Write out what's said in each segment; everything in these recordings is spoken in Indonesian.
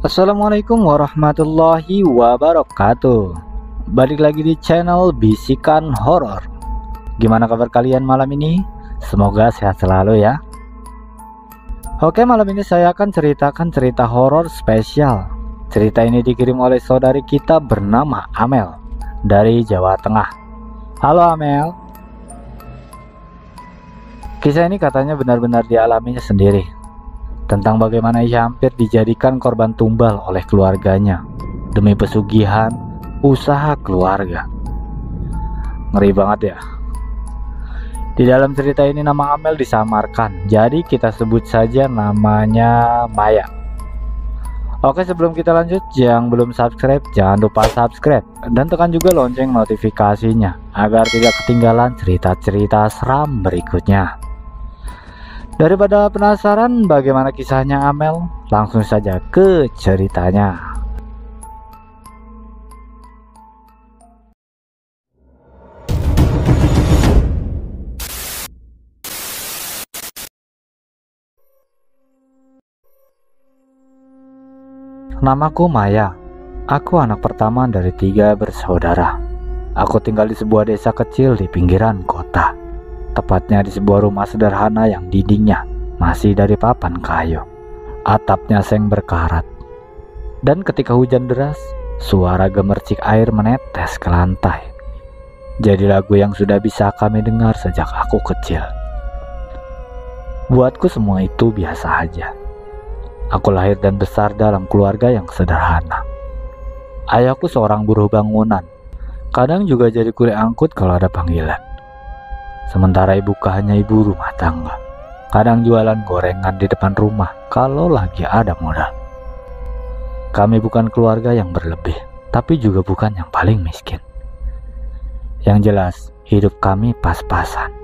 Assalamualaikum warahmatullahi wabarakatuh. Balik lagi di channel Bisikan Horor. Gimana kabar kalian malam ini? Semoga sehat selalu ya. Oke, malam ini saya akan ceritakan cerita horor spesial. Cerita ini dikirim oleh saudari kita bernama Amel dari Jawa Tengah. Halo Amel. Kisah ini katanya benar-benar dialaminya sendiri, tentang bagaimana ia hampir dijadikan korban tumbal oleh keluarganya demi pesugihan usaha keluarga. Ngeri banget ya. Di dalam cerita ini nama Amel disamarkan, jadi kita sebut saja namanya Maya. Oke, sebelum kita lanjut, yang belum subscribe jangan lupa subscribe dan tekan juga lonceng notifikasinya agar tidak ketinggalan cerita-cerita seram berikutnya. Daripada penasaran bagaimana kisahnya Amel, langsung saja ke ceritanya. Namaku Maya. Aku anak pertama dari 3 bersaudara. Aku tinggal di sebuah desa kecil di pinggiran kota. Tepatnya di sebuah rumah sederhana yang dindingnya masih dari papan kayu, atapnya seng berkarat. Dan ketika hujan deras, suara gemercik air menetes ke lantai. Jadi lagu yang sudah bisa kami dengar sejak aku kecil. Buatku semua itu biasa aja. Aku lahir dan besar dalam keluarga yang sederhana. Ayahku seorang buruh bangunan, kadang juga jadi kulit angkut kalau ada panggilan. Sementara ibuku hanya ibu rumah tangga, kadang jualan gorengan di depan rumah kalau lagi ada modal. Kami bukan keluarga yang berlebih, tapi juga bukan yang paling miskin. Yang jelas, hidup kami pas-pasan.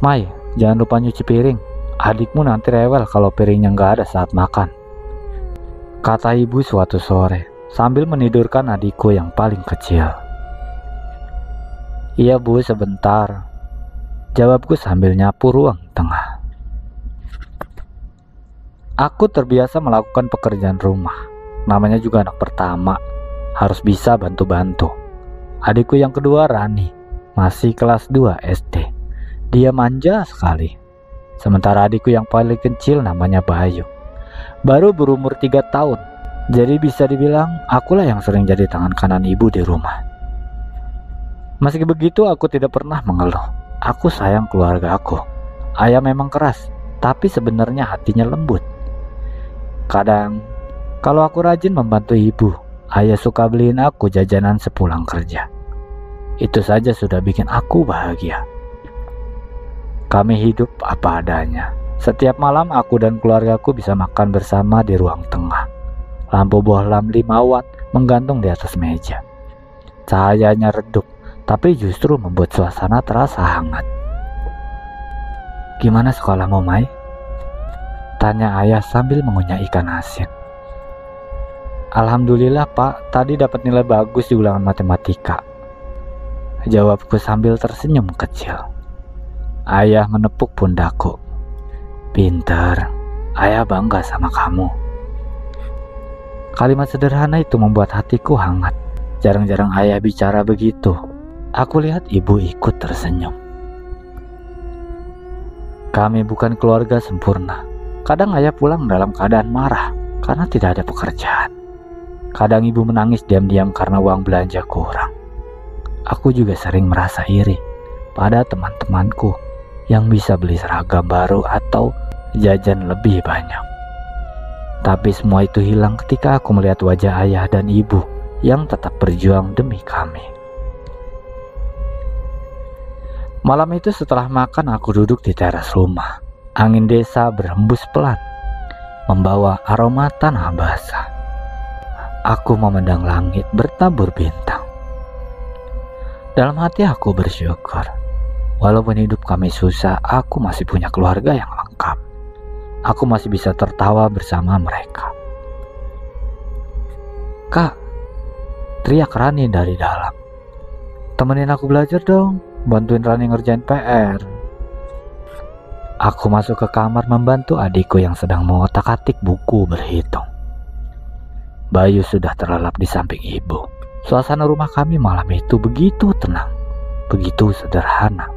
Mai, jangan lupa nyuci piring. Adikmu nanti rewel kalau piringnya nggak ada saat makan, kata ibu suatu sore sambil menidurkan adikku yang paling kecil. Iya bu, sebentar, jawabku sambil nyapu ruang tengah. Aku terbiasa melakukan pekerjaan rumah, namanya juga anak pertama, harus bisa bantu-bantu. Adikku yang kedua Rani, masih kelas 2 SD. Dia manja sekali. Sementara adikku yang paling kecil namanya Bayu, baru berumur 3 tahun. Jadi bisa dibilang akulah yang sering jadi tangan kanan ibu di rumah. Meski begitu, aku tidak pernah mengeluh. Aku sayang keluarga aku. Ayah memang keras, tapi sebenarnya hatinya lembut. Kadang, kalau aku rajin membantu ibu, ayah suka beliin aku jajanan sepulang kerja. Itu saja sudah bikin aku bahagia. Kami hidup apa adanya. Setiap malam aku dan keluargaku bisa makan bersama di ruang tengah. Lampu bohlam 5 watt menggantung di atas meja. Cahayanya redup, tapi justru membuat suasana terasa hangat. Gimana sekolahmu, Mai? Tanya ayah sambil mengunyah ikan asin. Alhamdulillah pak, tadi dapat nilai bagus di ulangan matematika, jawabku sambil tersenyum kecil. Ayah menepuk pundakku. Pintar, ayah bangga sama kamu. Kalimat sederhana itu membuat hatiku hangat. Jarang-jarang ayah bicara begitu. Aku lihat ibu ikut tersenyum. Kami bukan keluarga sempurna. Kadang ayah pulang dalam keadaan marah karena tidak ada pekerjaan. Kadang ibu menangis diam-diam karena uang belanja kurang. Aku juga sering merasa iri pada teman-temanku yang bisa beli seragam baru atau jajan lebih banyak. Tapi semua itu hilang ketika aku melihat wajah ayah dan ibu yang tetap berjuang demi kami. Malam itu setelah makan aku duduk di teras rumah. Angin desa berhembus pelan, membawa aroma tanah basah. Aku memandang langit bertabur bintang. Dalam hati aku bersyukur. Walaupun hidup kami susah, aku masih punya keluarga yang lengkap. Aku masih bisa tertawa bersama mereka. Kak, teriak Rani dari dalam. Temenin aku belajar dong, bantuin Rani ngerjain PR. Aku masuk ke kamar membantu adikku yang sedang mengotak-atik buku berhitung. Bayu sudah terlelap di samping ibu. Suasana rumah kami malam itu begitu tenang, begitu sederhana.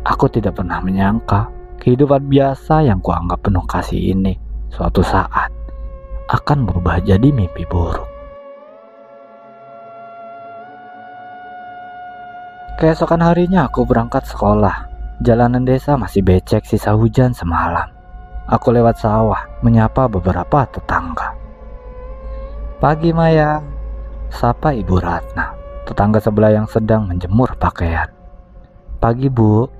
Aku tidak pernah menyangka kehidupan biasa yang kuanggap penuh kasih ini suatu saat akan berubah jadi mimpi buruk. Keesokan harinya aku berangkat sekolah. Jalanan desa masih becek sisa hujan semalam. Aku lewat sawah menyapa beberapa tetangga. "Pagi Maya," sapa Ibu Ratna, tetangga sebelah yang sedang menjemur pakaian. "Pagi Bu,"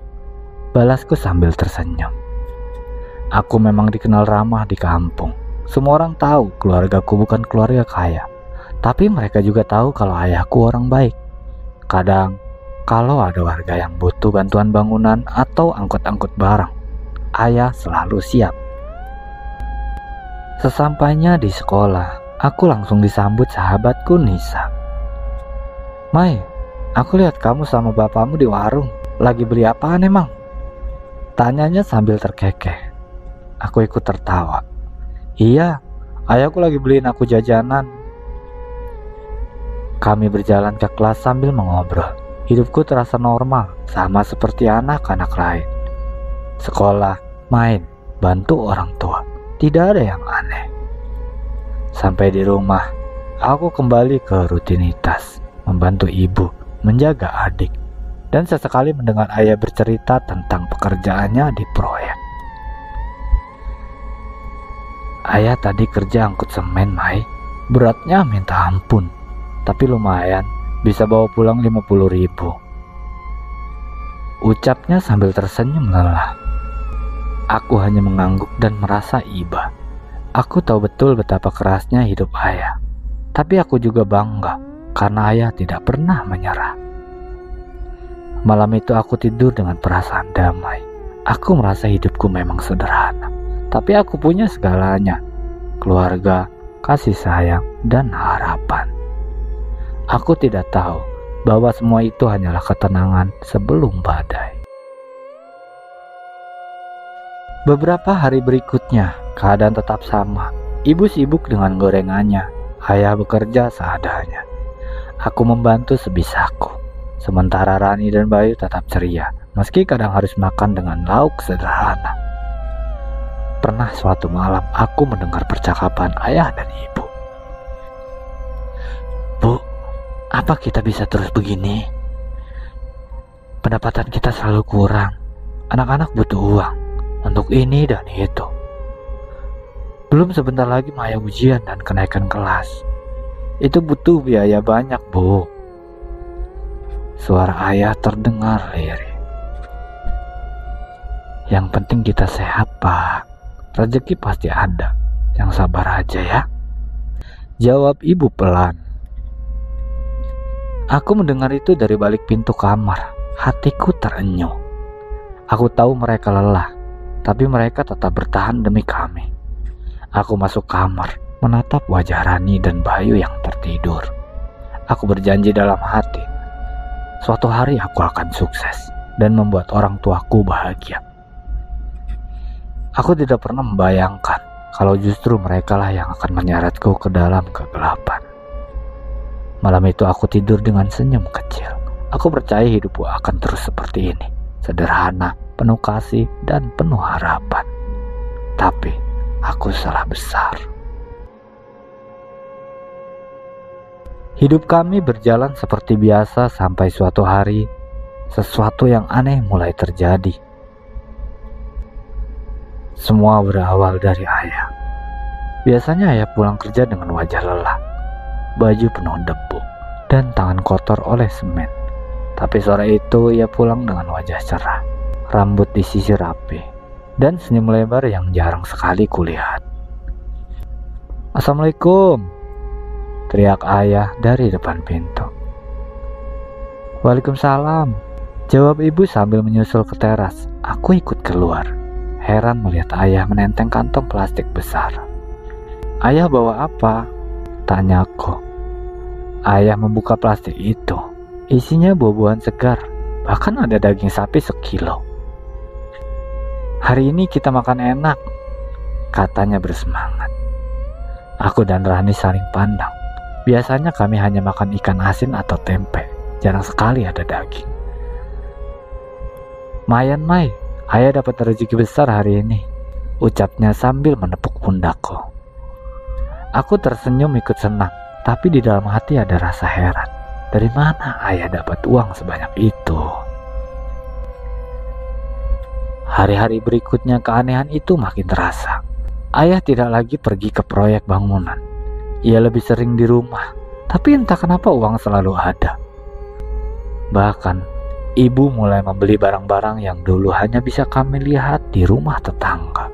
balasku sambil tersenyum. Aku memang dikenal ramah di kampung. Semua orang tahu keluargaku bukan keluarga kaya, tapi mereka juga tahu kalau ayahku orang baik. Kadang kalau ada warga yang butuh bantuan bangunan atau angkut-angkut barang, ayah selalu siap. Sesampainya di sekolah, aku langsung disambut sahabatku Nisa. "Mai, aku lihat kamu sama bapakmu di warung. Lagi beli apaan emang?" tanyanya sambil terkekeh. Aku ikut tertawa. "Iya, ayahku lagi beliin aku jajanan." Kami berjalan ke kelas sambil mengobrol. Hidupku terasa normal, sama seperti anak-anak lain. Sekolah, main, bantu orang tua, tidak ada yang aneh. Sampai di rumah, aku kembali ke rutinitas, membantu ibu, menjaga adik, dan sesekali mendengar ayah bercerita tentang pekerjaannya di proyek. "Ayah tadi kerja angkut semen, Mai. Beratnya minta ampun, tapi lumayan. Bisa bawa pulang 50.000. Ucapnya sambil tersenyum lelah. Aku hanya mengangguk dan merasa iba. Aku tahu betul betapa kerasnya hidup ayah. Tapi aku juga bangga karena ayah tidak pernah menyerah. Malam itu aku tidur dengan perasaan damai. Aku merasa hidupku memang sederhana, tapi aku punya segalanya. Keluarga, kasih sayang, dan harapan. Aku tidak tahu bahwa semua itu hanyalah ketenangan sebelum badai. Beberapa hari berikutnya, keadaan tetap sama. Ibu sibuk dengan gorengannya, ayah bekerja seadanya. Aku membantu sebisaku. Sementara Rani dan Bayu tetap ceria, meski kadang harus makan dengan lauk sederhana. Pernah suatu malam aku mendengar percakapan ayah dan ibu. "Bu, apa kita bisa terus begini? Pendapatan kita selalu kurang. Anak-anak butuh uang untuk ini dan itu. Belum sebentar lagi Maya ujian dan kenaikan kelas. Itu butuh biaya banyak, Bu." Suara ayah terdengar lirih. "Yang penting kita sehat, Pak. Rezeki pasti ada. Yang sabar aja ya," jawab ibu pelan. Aku mendengar itu dari balik pintu kamar. Hatiku terenyuh. Aku tahu mereka lelah, tapi mereka tetap bertahan demi kami. Aku masuk kamar, menatap wajah Rani dan Bayu yang tertidur. Aku berjanji dalam hati, suatu hari aku akan sukses dan membuat orang tuaku bahagia. Aku tidak pernah membayangkan kalau justru merekalah yang akan menyeretku ke dalam kegelapan. Malam itu aku tidur dengan senyum kecil. Aku percaya hidupku akan terus seperti ini, sederhana, penuh kasih, dan penuh harapan. Tapi aku salah besar. Hidup kami berjalan seperti biasa sampai suatu hari, sesuatu yang aneh mulai terjadi. Semua berawal dari ayah. Biasanya ayah pulang kerja dengan wajah lelah, baju penuh debu, dan tangan kotor oleh semen. Tapi sore itu ia pulang dengan wajah cerah, rambut disisir rapi, dan senyum lebar yang jarang sekali kulihat. "Assalamualaikum," teriak ayah dari depan pintu. "Waalaikumsalam," jawab ibu sambil menyusul ke teras. Aku ikut keluar, heran melihat ayah menenteng kantong plastik besar. "Ayah bawa apa?" tanyaku. Ayah membuka plastik itu. Isinya buah-buahan segar, bahkan ada daging sapi sekilo. Hari ini kita makan enak, katanya bersemangat. Aku dan Rani saling pandang. Biasanya kami hanya makan ikan asin atau tempe, jarang sekali ada daging. Mayan Mai, ayah dapat rezeki besar hari ini, ucapnya sambil menepuk pundakku. Aku tersenyum ikut senang, tapi di dalam hati ada rasa heran. Dari mana ayah dapat uang sebanyak itu? Hari-hari berikutnya keanehan itu makin terasa. Ayah tidak lagi pergi ke proyek bangunan. Ia lebih sering di rumah, tapi entah kenapa uang selalu ada. Bahkan, ibu mulai membeli barang-barang yang dulu hanya bisa kami lihat di rumah tetangga.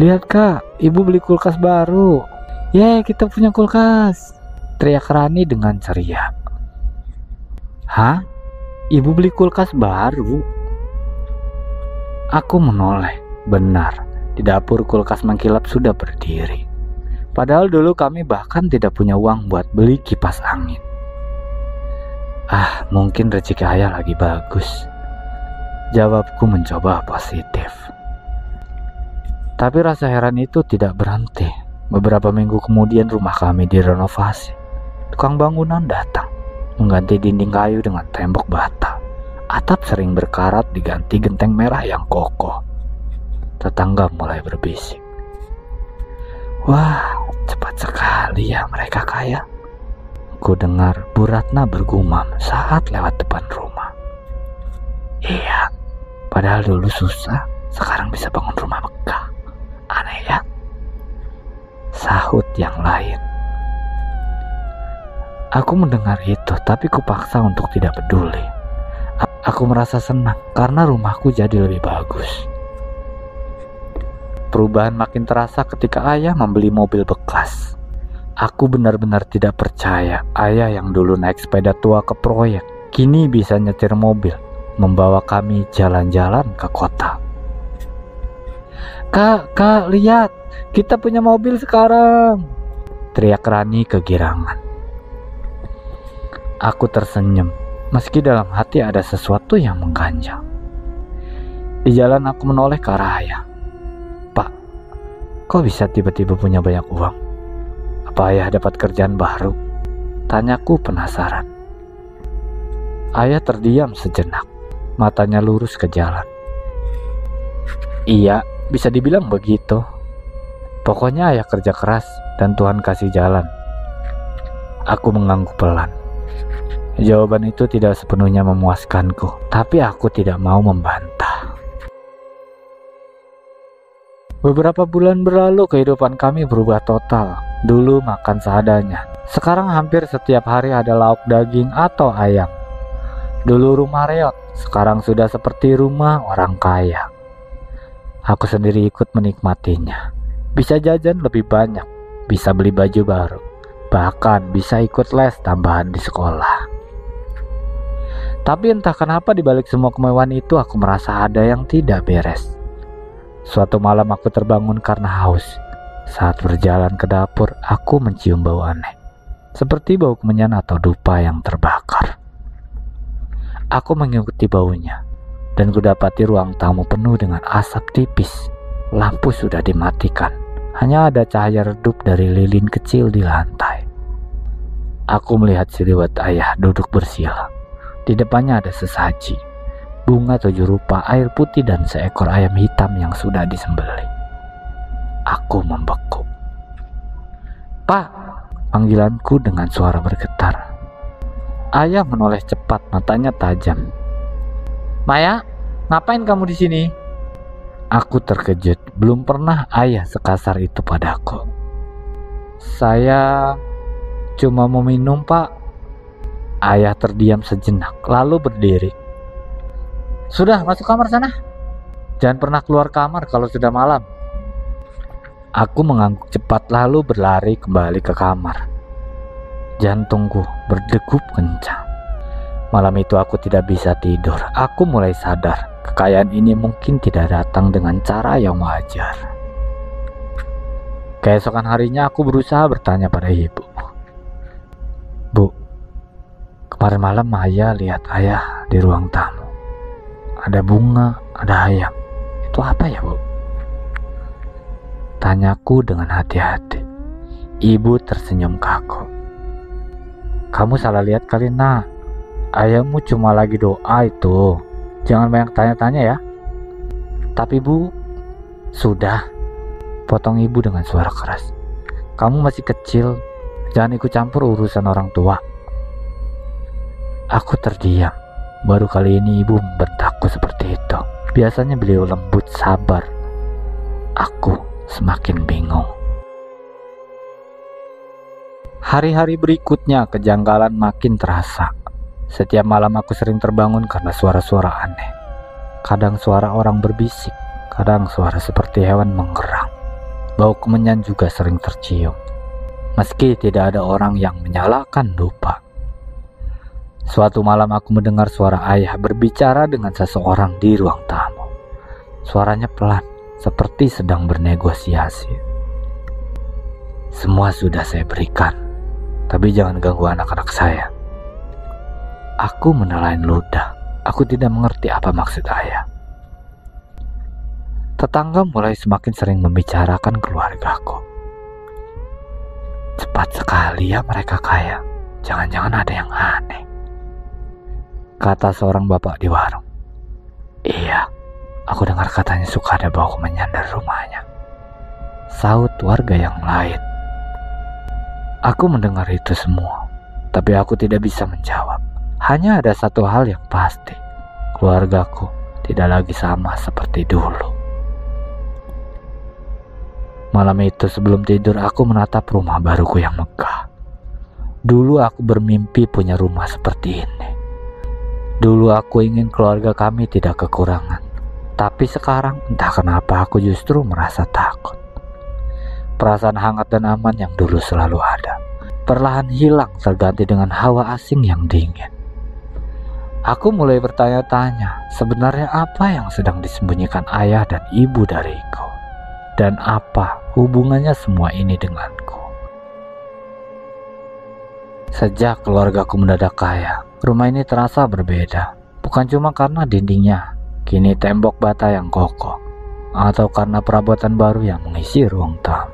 Lihat kak, ibu beli kulkas baru. Yeay, kita punya kulkas, teriak Rani dengan ceria. Hah? Ibu beli kulkas baru? Aku menoleh. Benar, di dapur kulkas mengkilap sudah berdiri. Padahal dulu kami bahkan tidak punya uang buat beli kipas angin. Mungkin rezeki ayah lagi bagus, jawabku mencoba positif. Tapi rasa heran itu tidak berhenti. Beberapa minggu kemudian rumah kami direnovasi. Tukang bangunan datang, mengganti dinding kayu dengan tembok bata. Atap sering berkarat diganti genteng merah yang kokoh. Tetangga mulai berbisik. Wah, cepat sekali ya mereka kaya. Ku dengar Bu Ratna bergumam saat lewat depan rumah. Iya, padahal dulu susah, sekarang bisa bangun rumah megah. Aneh ya? Sahut yang lain. Aku mendengar itu, tapi kupaksa untuk tidak peduli. Aku merasa senang karena rumahku jadi lebih bagus. Perubahan makin terasa ketika ayah membeli mobil bekas. Aku benar-benar tidak percaya ayah yang dulu naik sepeda tua ke proyek, kini bisa nyetir mobil, membawa kami jalan-jalan ke kota. Kak, lihat, kita punya mobil sekarang, teriak Rani kegirangan. Aku tersenyum, meski dalam hati ada sesuatu yang mengganjal. Di jalan aku menoleh ke arah ayah. Kok bisa tiba-tiba punya banyak uang? Apa ayah dapat kerjaan baru? Tanyaku penasaran. Ayah terdiam sejenak, matanya lurus ke jalan. Iya, bisa dibilang begitu. Pokoknya ayah kerja keras dan Tuhan kasih jalan. Aku mengangguk pelan. Jawaban itu tidak sepenuhnya memuaskanku, tapi aku tidak mau membantah. Beberapa bulan berlalu, kehidupan kami berubah total. Dulu makan seadanya. Sekarang hampir setiap hari ada lauk daging atau ayam. Dulu rumah reot, sekarang sudah seperti rumah orang kaya. Aku sendiri ikut menikmatinya. Bisa jajan lebih banyak, bisa beli baju baru, bahkan bisa ikut les tambahan di sekolah. Tapi entah kenapa di balik semua kemewahan itu aku merasa ada yang tidak beres. Suatu malam aku terbangun karena haus. Saat berjalan ke dapur, aku mencium bau aneh, seperti bau kemenyan atau dupa yang terbakar. Aku mengikuti baunya, dan kudapati ruang tamu penuh dengan asap tipis. Lampu sudah dimatikan, hanya ada cahaya redup dari lilin kecil di lantai. Aku melihat silhuet ayah duduk bersila. Di depannya ada sesaji, bunga 7 rupa, air putih, dan seekor ayam hitam yang sudah disembelih. Aku membeku. Pak, panggilanku dengan suara bergetar. Ayah menoleh cepat, matanya tajam. Maya, ngapain kamu di sini? Aku terkejut, belum pernah ayah sekasar itu padaku. Saya cuma mau minum, Pak. Ayah terdiam sejenak, lalu berdiri. Sudah, masuk kamar sana. Jangan pernah keluar kamar kalau sudah malam. Aku mengangguk cepat lalu berlari kembali ke kamar. Jantungku berdegup kencang. Malam itu aku tidak bisa tidur. Aku mulai sadar kekayaan ini mungkin tidak datang dengan cara yang wajar. Keesokan harinya aku berusaha bertanya pada ibu. Bu, kemarin malam Maya lihat ayah di ruang tamu. Ada bunga, ada ayam. Itu apa ya, Bu? Tanyaku dengan hati-hati. Ibu tersenyum kaku. Kamu salah lihat kali, Nak. Ayahmu cuma lagi doa itu. Jangan banyak tanya-tanya ya. Tapi Bu, sudah. Potong ibu dengan suara keras. Kamu masih kecil. Jangan ikut campur urusan orang tua. Aku terdiam. Baru kali ini ibu membentakku seperti itu. Biasanya beliau lembut sabar. Aku semakin bingung. Hari-hari berikutnya kejanggalan makin terasa. Setiap malam aku sering terbangun karena suara-suara aneh. Kadang suara orang berbisik, kadang suara seperti hewan menggerang. Bau kemenyan juga sering tercium. Meski tidak ada orang yang menyalakan dupa. Suatu malam aku mendengar suara ayah berbicara dengan seseorang di ruang tamu. Suaranya pelan, seperti sedang bernegosiasi. Semua sudah saya berikan, tapi jangan ganggu anak-anak saya. Aku menelan ludah. Aku tidak mengerti apa maksud ayah. Tetangga mulai semakin sering membicarakan keluargaku. Cepat sekali ya mereka kaya. Jangan-jangan ada yang aneh, kata seorang bapak di warung. Iya, aku dengar katanya suka ada bau kemenyan dari rumahnya, saut warga yang lain. Aku mendengar itu semua, tapi aku tidak bisa menjawab. Hanya ada satu hal yang pasti, keluargaku tidak lagi sama seperti dulu. Malam itu sebelum tidur aku menatap rumah baruku yang megah. Dulu aku bermimpi punya rumah seperti ini. Dulu aku ingin keluarga kami tidak kekurangan. Tapi sekarang entah kenapa aku justru merasa takut. Perasaan hangat dan aman yang dulu selalu ada perlahan hilang terganti dengan hawa asing yang dingin. Aku mulai bertanya-tanya, sebenarnya apa yang sedang disembunyikan ayah dan ibu dariku? Dan apa hubungannya semua ini denganku? Sejak keluargaku mendadak kaya, rumah ini terasa berbeda. Bukan cuma karena dindingnya kini tembok bata yang kokoh, atau karena perabotan baru yang mengisi ruang tamu.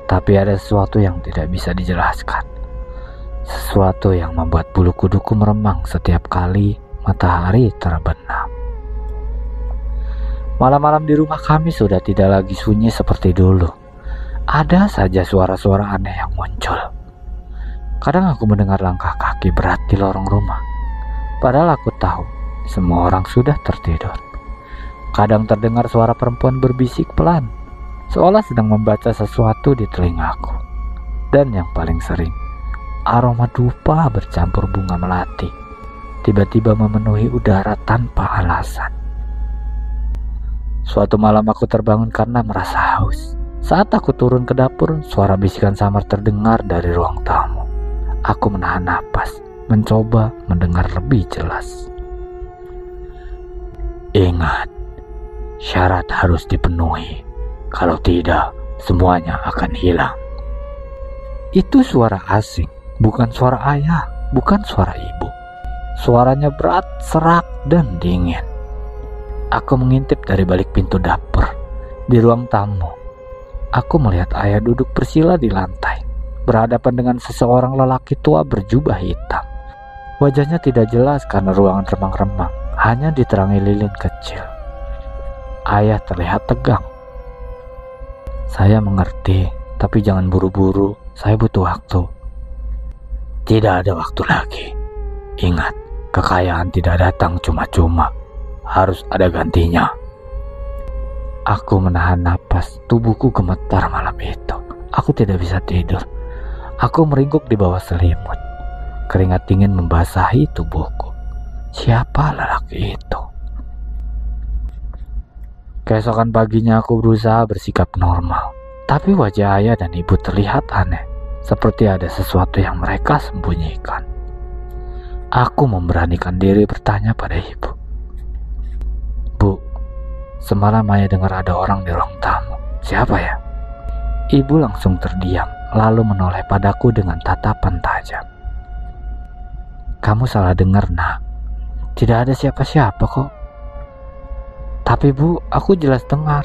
Tapi ada sesuatu yang tidak bisa dijelaskan. Sesuatu yang membuat bulu kuduku meremang setiap kali matahari terbenam. Malam-malam di rumah kami sudah tidak lagi sunyi seperti dulu. Ada saja suara-suara aneh yang muncul. Kadang aku mendengar langkah kaki berat di lorong rumah. Padahal aku tahu semua orang sudah tertidur. Kadang terdengar suara perempuan berbisik pelan, seolah sedang membaca sesuatu di telingaku. Dan yang paling sering, aroma dupa bercampur bunga melati tiba-tiba memenuhi udara tanpa alasan. Suatu malam aku terbangun karena merasa haus. Saat aku turun ke dapur, suara bisikan samar terdengar dari ruang tamu. Aku menahan napas, mencoba mendengar lebih jelas. Ingat, syarat harus dipenuhi. Kalau tidak, semuanya akan hilang. Itu suara asing, bukan suara ayah, bukan suara ibu. Suaranya berat, serak, dan dingin. Aku mengintip dari balik pintu dapur. Di ruang tamu, aku melihat ayah duduk bersila di lantai, berhadapan dengan seseorang lelaki tua berjubah hitam. Wajahnya tidak jelas karena ruangan remang-remang, hanya diterangi lilin kecil. Ayah terlihat tegang. Saya mengerti, tapi jangan buru-buru, saya butuh waktu. Tidak ada waktu lagi. Ingat, kekayaan tidak datang cuma-cuma. Harus ada gantinya. Aku menahan napas, tubuhku gemetar malam itu. Aku tidak bisa tidur. Aku meringkuk di bawah selimut. Keringat dingin membasahi tubuhku. Siapa lelaki itu? Keesokan paginya aku berusaha bersikap normal. Tapi wajah ayah dan ibu terlihat aneh. Seperti ada sesuatu yang mereka sembunyikan. Aku memberanikan diri bertanya pada ibu. Bu, semalam ayah dengar ada orang di ruang tamu. Siapa ya? Ibu langsung terdiam, lalu menoleh padaku dengan tatapan tajam. Kamu salah dengar, Nak. Tidak ada siapa-siapa kok. Tapi Bu, aku jelas dengar.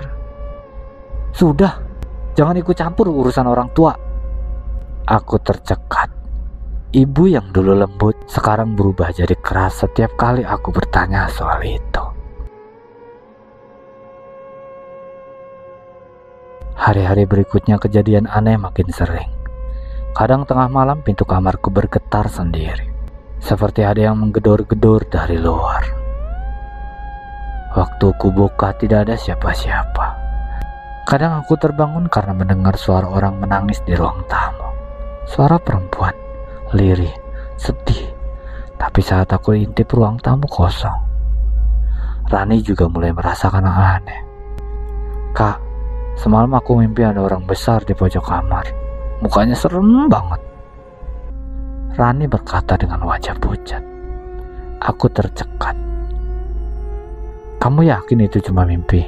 Sudah, jangan ikut campur urusan orang tua. Aku tercekat. Ibu yang dulu lembut sekarang berubah jadi keras setiap kali aku bertanya soal itu. Hari-hari berikutnya kejadian aneh makin sering. Kadang tengah malam pintu kamarku bergetar sendiri, seperti ada yang menggedor-gedor dari luar. Waktu ku buka tidak ada siapa-siapa. Kadang aku terbangun karena mendengar suara orang menangis di ruang tamu. Suara perempuan, lirih, sedih. Tapi saat aku intip ruang tamu kosong. Rani juga mulai merasakan hal aneh. Kak, semalam aku mimpi ada orang besar di pojok kamar. Mukanya serem banget. Rani berkata dengan wajah pucat. Aku tercekat. Kamu yakin itu cuma mimpi?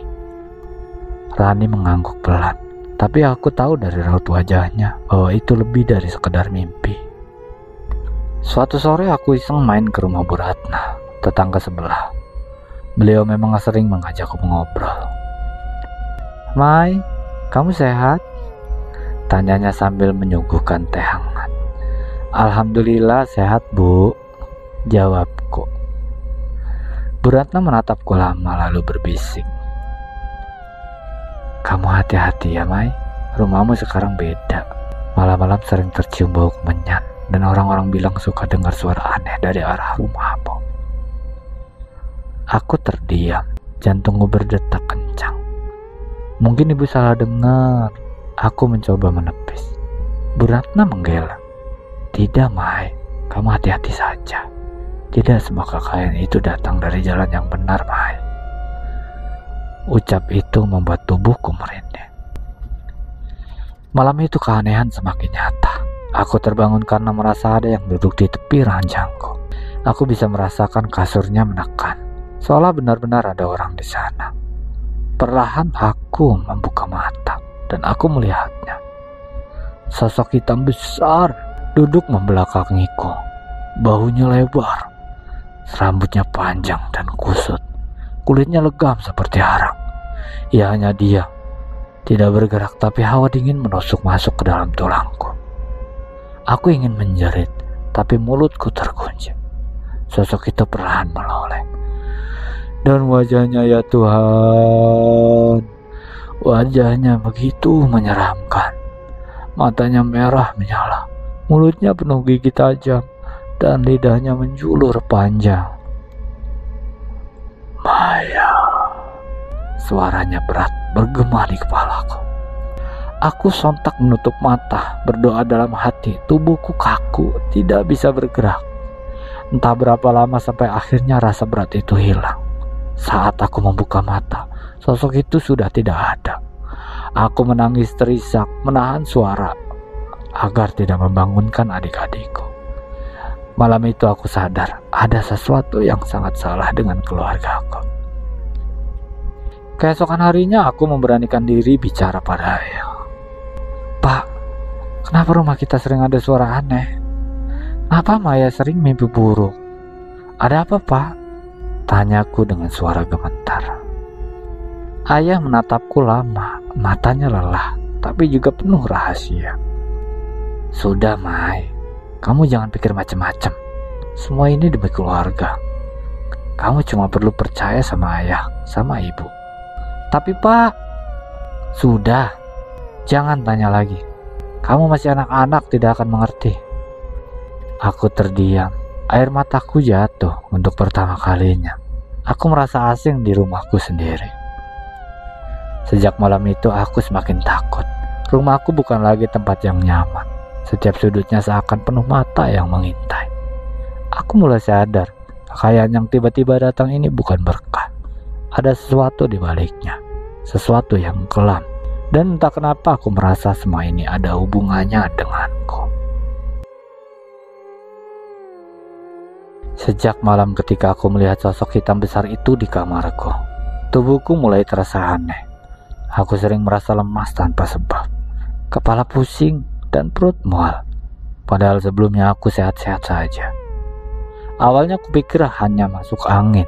Rani mengangguk pelan, tapi aku tahu dari raut wajahnya bahwa itu lebih dari sekedar mimpi. Suatu sore aku iseng main ke rumah Bu Ratna, tetangga sebelah. Beliau memang sering mengajakku mengobrol. Mai, kamu sehat? Tanyanya sambil menyuguhkan teh hangat. Alhamdulillah sehat Bu, jawabku. Bu Ratna menatapku lama lalu berbisik. Kamu hati-hati ya Mai, rumahmu sekarang beda. Malam-malam sering tercium bau kemenyan dan orang-orang bilang suka dengar suara aneh dari arah rumahmu. Aku terdiam, jantungku berdetak kencang. Mungkin ibu salah dengar. Aku mencoba menepis. Bu Ratna menggela. Tidak Mai, kamu hati-hati saja. Tidak semua kekayaan itu datang dari jalan yang benar, Mai. Ucap itu membuat tubuhku merinding. Malam itu keanehan semakin nyata. Aku terbangun karena merasa ada yang duduk di tepi ranjangku. Aku bisa merasakan kasurnya menekan, seolah benar-benar ada orang di sana. Perlahan aku membuka mata dan aku melihatnya. Sosok hitam besar duduk membelakangiku. Bahunya lebar. Rambutnya panjang dan kusut, kulitnya legam seperti arang. Ia hanya diam, tidak bergerak, tapi hawa dingin menusuk masuk ke dalam tulangku. Aku ingin menjerit, tapi mulutku terkunci. Sosok itu perlahan meloleh. Dan wajahnya ya Tuhan, wajahnya begitu menyeramkan. Matanya merah menyala, mulutnya penuh gigi tajam, dan lidahnya menjulur panjang. Maya, suaranya berat bergema di kepalaku. Aku sontak menutup mata, berdoa dalam hati. Tubuhku kaku, tidak bisa bergerak. Entah berapa lama sampai akhirnya rasa berat itu hilang. Saat aku membuka mata, sosok itu sudah tidak ada. Aku menangis terisak, menahan suara agar tidak membangunkan adik-adikku. Malam itu aku sadar ada sesuatu yang sangat salah dengan keluarga aku. Keesokan harinya aku memberanikan diri bicara pada ayah. Pak, kenapa rumah kita sering ada suara aneh? Kenapa Maya sering mimpi buruk? Ada apa Pak? Tanyaku dengan suara gemetar. Ayah menatapku lama, matanya lelah, tapi juga penuh rahasia. Sudah Mai, kamu jangan pikir macam-macam. Semua ini demi keluarga. Kamu cuma perlu percaya sama ayah, sama ibu. Tapi Pak, sudah, jangan tanya lagi. Kamu masih anak-anak, tidak akan mengerti. Aku terdiam. Air mataku jatuh untuk pertama kalinya. Aku merasa asing di rumahku sendiri. Sejak malam itu aku semakin takut. Rumahku bukan lagi tempat yang nyaman. Setiap sudutnya seakan penuh mata yang mengintai. Aku mulai sadar, kekayaan yang tiba-tiba datang ini bukan berkah. Ada sesuatu di baliknya, sesuatu yang kelam. Dan entah kenapa aku merasa semua ini ada hubungannya denganku. Sejak malam ketika aku melihat sosok hitam besar itu di kamarku, tubuhku mulai terasa aneh. Aku sering merasa lemas tanpa sebab, kepala pusing, dan perut mual. Padahal sebelumnya aku sehat-sehat saja. Awalnya kupikir hanya masuk angin.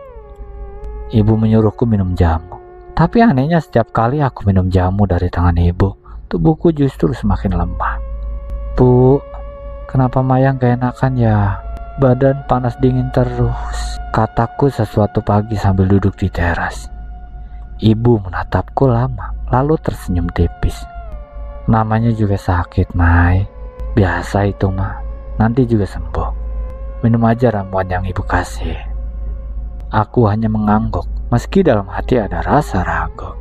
Ibu menyuruhku minum jamu, Tapi anehnya setiap kali aku minum jamu dari tangan ibu, tubuhku justru semakin lemah. Bu, kenapa Maya gak enakan ya? Badan panas dingin terus, kataku sesuatu pagi sambil duduk di teras. Ibu menatapku lama, lalu tersenyum tipis. Namanya juga sakit, Mai. Biasa itu mah, nanti juga sembuh. Minum aja ramuan yang ibu kasih. Aku hanya mengangguk, meski dalam hati ada rasa ragu.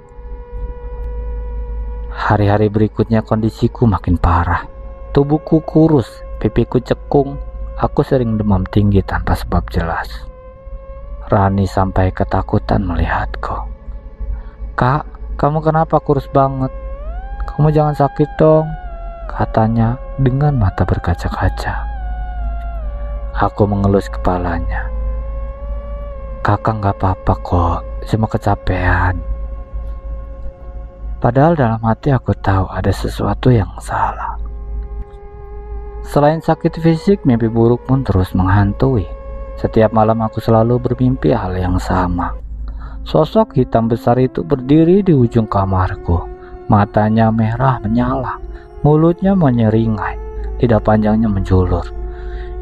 Hari-hari berikutnya kondisiku makin parah. Tubuhku kurus, pipiku cekung, aku sering demam tinggi tanpa sebab jelas. Rani sampai ketakutan melihatku. Kak, kamu kenapa kurus banget? Kamu jangan sakit dong, katanya dengan mata berkaca-kaca. Aku mengelus kepalanya. Kakak gak apa-apa kok, cuma kecapean. Padahal dalam hati aku tahu ada sesuatu yang salah. Selain sakit fisik, mimpi buruk pun terus menghantui. Setiap malam aku selalu bermimpi hal yang sama. Sosok hitam besar itu berdiri di ujung kamarku. Matanya merah menyala, mulutnya menyeringai, lidah panjangnya menjulur.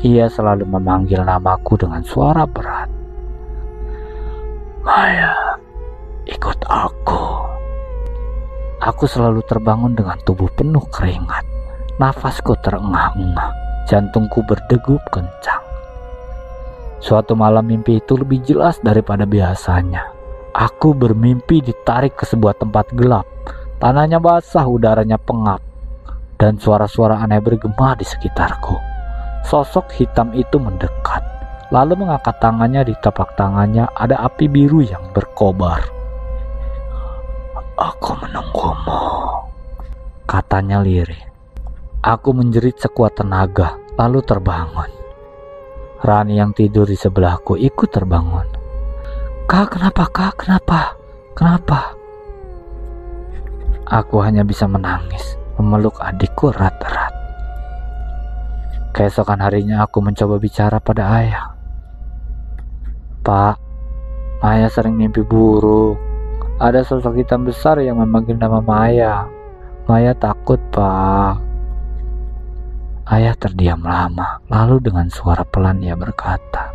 Ia selalu memanggil namaku dengan suara berat. Maya, ikut aku. Aku selalu terbangun dengan tubuh penuh keringat. Nafasku terengah-engah, jantungku berdegup kencang. Suatu malam mimpi itu lebih jelas daripada biasanya. Aku bermimpi ditarik ke sebuah tempat gelap. Tanahnya basah, udaranya pengap, dan suara-suara aneh bergema di sekitarku. Sosok hitam itu mendekat, lalu mengangkat tangannya. Di tapak tangannya ada api biru yang berkobar. Aku menunggumu, katanya lirih. Aku menjerit sekuat tenaga, lalu terbangun. Rani yang tidur di sebelahku ikut terbangun. Kak, kenapa kak? Kenapa? Aku hanya bisa menangis, memeluk adikku erat-erat. Keesokan harinya aku mencoba bicara pada ayah. Pak, Maya sering mimpi buruk. Ada sosok hitam besar yang memanggil nama Maya. Maya takut, Pak. Ayah terdiam lama, lalu dengan suara pelan ia berkata,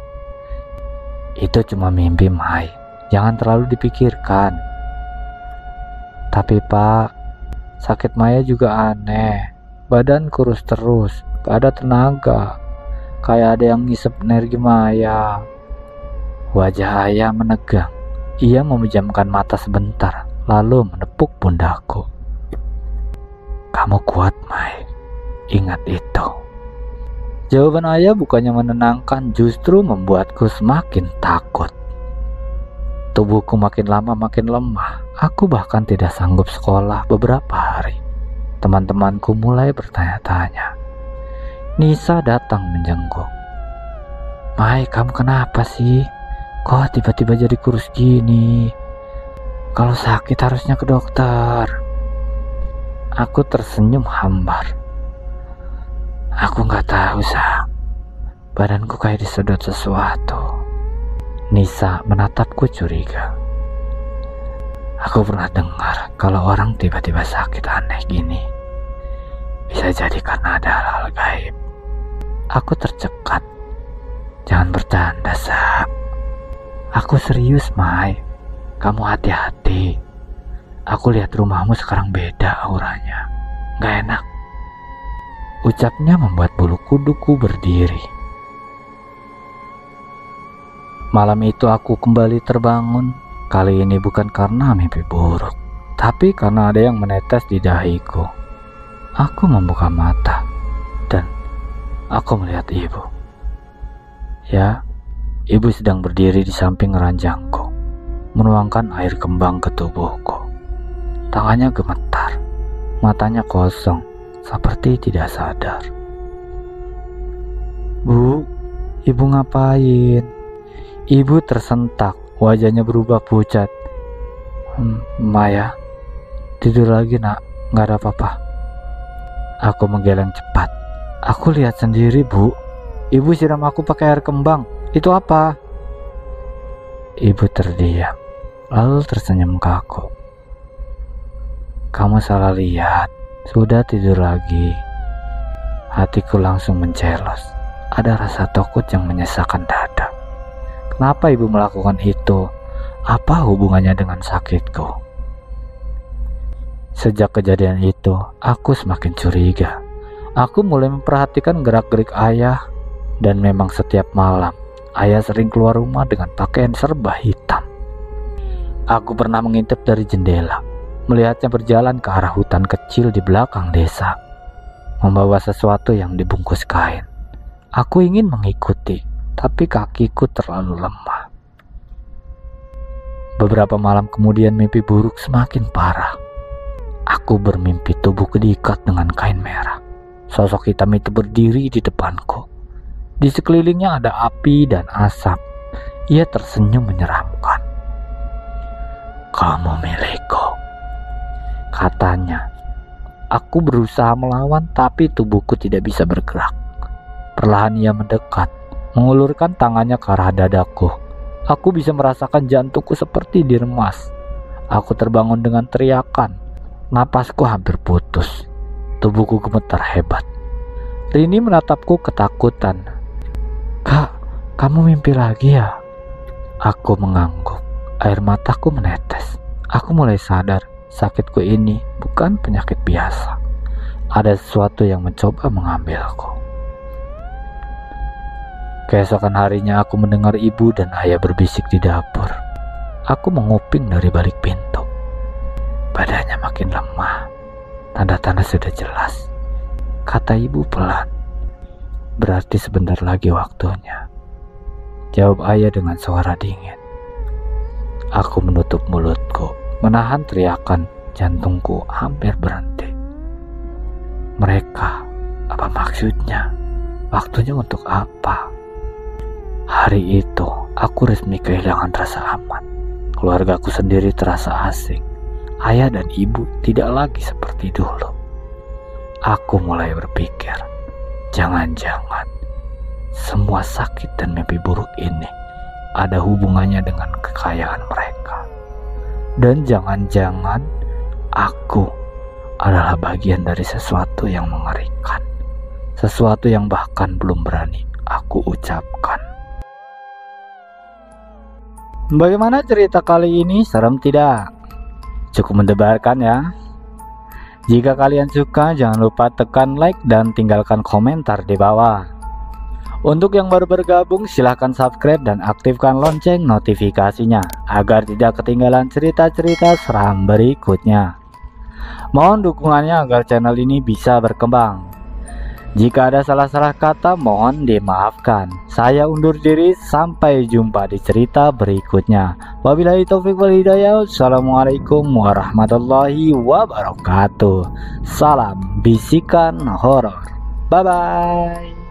itu cuma mimpi, Mai. Jangan terlalu dipikirkan. Tapi Pak, sakit Maya juga aneh. Badan kurus terus, gak ada tenaga. Kayak ada yang ngisep energi Maya. Wajah ayah menegang. Ia memejamkan mata sebentar, lalu menepuk pundakku. Kamu kuat, Mai. Ingat itu. Jawaban ayah bukannya menenangkan, justru membuatku semakin takut. Tubuhku makin lama makin lemah. Aku bahkan tidak sanggup sekolah beberapa hari. Teman-temanku mulai bertanya-tanya. Nisa datang menjenguk. Mai, kamu kenapa sih? Kok tiba-tiba jadi kurus gini? Kalau sakit harusnya ke dokter. Aku tersenyum hambar. Aku gak tahu, Sa. Badanku kayak disedot sesuatu. Nisa menatapku curiga. Aku pernah dengar kalau orang tiba-tiba sakit aneh gini, bisa jadi karena ada hal-hal gaib. Aku tercekat. Jangan bercanda, Sa. Aku serius, Mai. Kamu hati-hati. Aku lihat rumahmu sekarang beda auranya. Gak enak. Ucapnya membuat bulu kuduku berdiri. Malam itu aku kembali terbangun. Kali ini bukan karena mimpi buruk, tapi karena ada yang menetes di dahiku. Aku membuka mata dan aku melihat ibu. Ya, ibu sedang berdiri di samping ranjangku, menuangkan air kembang ke tubuhku. Tangannya gemetar, matanya kosong, seperti tidak sadar. Bu, ibu ngapain? Ibu tersentak, wajahnya berubah pucat. Maya, tidur lagi nak, gak ada apa-apa. Aku menggeleng cepat. Aku lihat sendiri, Bu. Ibu siram aku pakai air kembang. Itu apa? Ibu terdiam. lalu tersenyum kaku. Kamu salah lihat, sudah tidur lagi. Hatiku langsung mencelos. Ada rasa takut yang menyesakkan dada. Kenapa ibu melakukan itu? Apa hubungannya dengan sakitku? Sejak kejadian itu, aku semakin curiga. Aku mulai memperhatikan gerak-gerik ayah, dan memang setiap malam, ayah sering keluar rumah dengan pakaian serba hitam. Aku pernah mengintip dari jendela, melihatnya berjalan ke arah hutan kecil di belakang desa, membawa sesuatu yang dibungkus kain. Aku ingin mengikuti, tapi kakiku terlalu lemah. Beberapa malam kemudian mimpi buruk semakin parah. Aku bermimpi tubuhku diikat dengan kain merah. Sosok hitam itu berdiri di depanku. Di sekelilingnya ada api dan asap. Ia tersenyum menyeramkan. Kamu milikku, katanya. Aku berusaha melawan tapi tubuhku tidak bisa bergerak. Perlahan ia mendekat, mengulurkan tangannya ke arah dadaku. Aku bisa merasakan jantungku seperti diremas. Aku terbangun dengan teriakan. Napasku hampir putus. Tubuhku gemetar hebat. Rini menatapku ketakutan. Kak, kamu mimpi lagi ya? Aku mengangguk. Air mataku menetes. Aku mulai sadar sakitku ini bukan penyakit biasa. Ada sesuatu yang mencoba mengambilku. Keesokan harinya aku mendengar ibu dan ayah berbisik di dapur. Aku menguping dari balik pintu. Badannya makin lemah. Tanda-tanda sudah jelas. Kata ibu pelan. Berarti sebentar lagi waktunya. Jawab ayah dengan suara dingin. Aku menutup mulutku, menahan teriakan. Jantungku hampir berhenti. Mereka, apa maksudnya? Waktunya untuk apa? Hari itu, aku resmi kehilangan rasa aman. Keluargaku sendiri terasa asing. Ayah dan ibu tidak lagi seperti dulu. Aku mulai berpikir, jangan-jangan semua sakit dan mimpi buruk ini ada hubungannya dengan kekayaan mereka. Dan jangan-jangan aku adalah bagian dari sesuatu yang mengerikan. Sesuatu yang bahkan belum berani aku ucapkan. Bagaimana cerita kali ini? Serem tidak? Cukup mendebarkan ya. Jika kalian suka, jangan lupa tekan like dan tinggalkan komentar di bawah. Untuk yang baru bergabung, silahkan subscribe dan aktifkan lonceng notifikasinya agar tidak ketinggalan cerita-cerita seram berikutnya. Mohon dukungannya agar channel ini bisa berkembang. Jika ada salah-salah kata, mohon dimaafkan. Saya undur diri, sampai jumpa di cerita berikutnya. Wabillahi taufiq wal hidayah. Assalamualaikum warahmatullahi wabarakatuh. Salam bisikan horor. Bye bye.